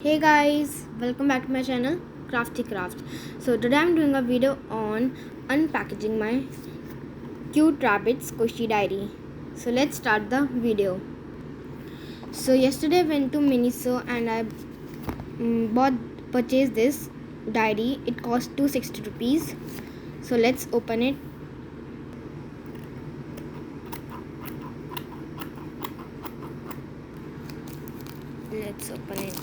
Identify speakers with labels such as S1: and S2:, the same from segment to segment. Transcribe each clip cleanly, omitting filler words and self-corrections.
S1: Hey guys, welcome back to my channel Crafty Craft. So today I'm doing a video on unpackaging my cute rabbit squishy diary. So let's start the video. So yesterday I went to Miniso and I purchased this diary. It cost 260 rupees. So let's open it. Let's open it.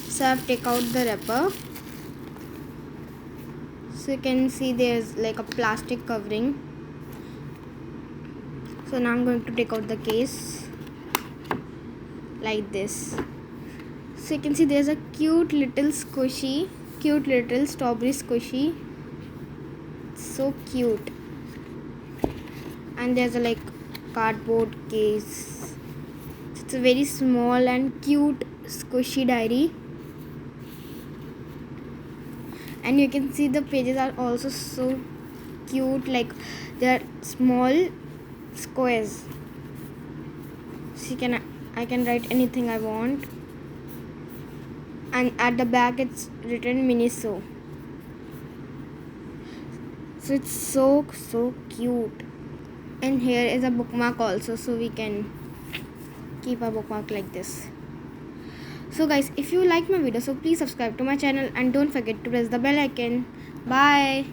S1: So I've taken out the wrapper. So you can see there's like a plastic covering. So now I'm going to take out the case like this. So you can see there's a cute little strawberry squishy. So cute. And there's a like cardboard case. It's a very small and cute squishy diary. And you can see the pages are also so cute, like they're small squares. So I can write anything I want. And at the back it's written miniso. So it's so cute. And here is a bookmark also, so we can keep a bookmark like this. So guys, if you like my video, so please subscribe to my channel and don't forget to press the bell icon. Bye.